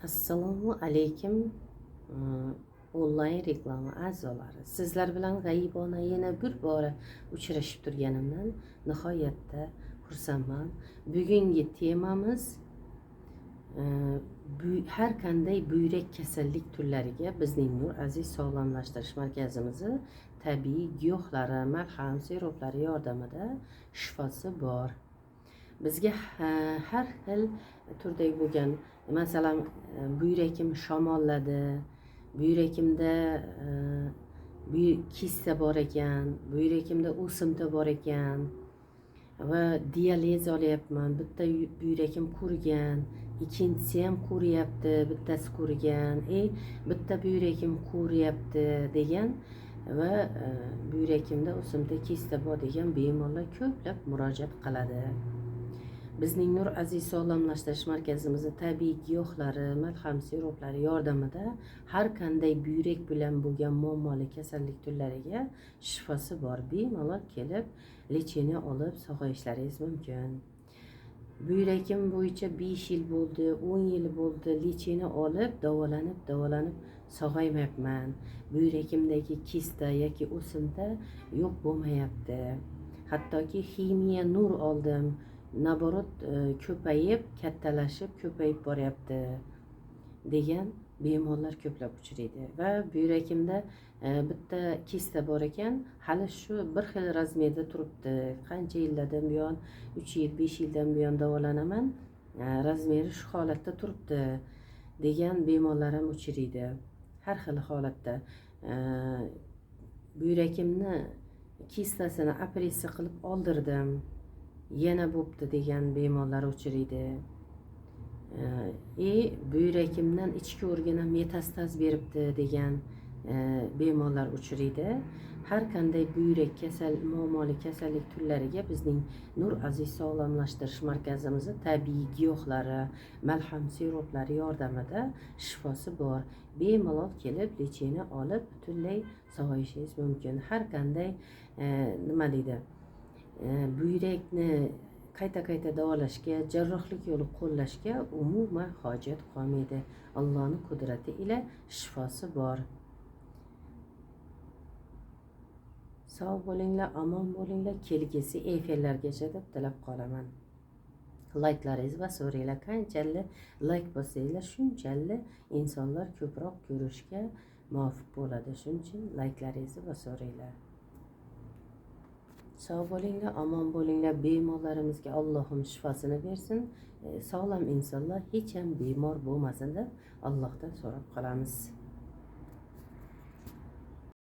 Assalomu alaykum onlayn reklama a'zolari. Sizlar bilan g'aybona yana bir bora uchrashib turganimdan nihoyatda xursandman. Bugungi temamiz har qanday buyrak kasallik turlariga bizning Nur Aziz sog'lomlashtirish markazimizni tabiiy giyohlari, malham, siroplari yordamida shifosi bor. Bizga har xil turdagi bo'lgan, masalan, buyrakim shamolladi, buyrakimda kista bor ekan, buyrakimda o'simta bor ekan va dialez olyapman, bitta buyrakim qurigan, ikkinchisi ham quriyapti, bittasi qurigan, bitta buyrakim quriyapti degan va buyrakimda o'simta kista bor degan bemorlar ko'plab murojaat qiladi. Bizning Nur Aziz sog'lomlashtirish markazimizda tabiiy giyohlari, malham, siroplari yordamida har qanday buyrak bilan bo'lgan muammoli kasallik turlariga shifosi bor. Bemalol kelib, lecheniya olib sog'ayishlaringiz mumkin. Buyrakim bo'yicha 5 yil bo'ldi, 10 yil bo'ldi, lecheniya olib, davolanib sog'aymayapman. Buyrakimdagi kista yoki o'simta yo'q bo'lmayapti. Hattoki ximiya nur oldim. Naborot ko'payib, kattalashib, ko'payib boryapti degan bemorlar ko'plab uchraydi va buyrakimda bitta kista bor ekan, hali shu bir xil razmerda turibdi. Qancha yillardan buyon, 3 yil, 5 yildan buyon davolanaman, razmeri shu holatda turibdi degan bemorlar ham uchraydi. Har xil holatda buyrakimni kistasini operatsiya qilib oldirdim, yana bo'pti degan bemorlar uchraydi. Buyrakimdan ichki organa metastaz beribdi degan bemorlar uchraydi. Har qanday buyrak muammoli kasallik turlariga bizning Nur Aziz sog'lomlashtirish markazimizda tabiiy giyohlari, malham, siroplari yordamida shifosi bor. Bemalol kelib, lecheniya olib, butunlay sog'ayishingiz mumkin. Har qanday nima deydi, buyrakni qayta davolashga, jarrohlik yo'li qo'llashga umuman hojat qolmaydi. Allohning qudrati ila shifosi bor. Sog' bo'linglar, omon bo'linglar, kelgusi efirlargacha deb tilab qolaman. Layklaringiz va so'ringlar, qanchalik layk bosinglar, shunchalik insonlar ko'proq ko'rishga muvaffaq bo'ladi. Shuning uchun layklaringizni va so'ringlar. Sog' bo'linglar, omon bo'linglar, bemorlarimizga Allohim shifosini bersin. Sog'lom insonlar hech ham bemor bo'lmasin deb Allohdan so'rab qolamiz.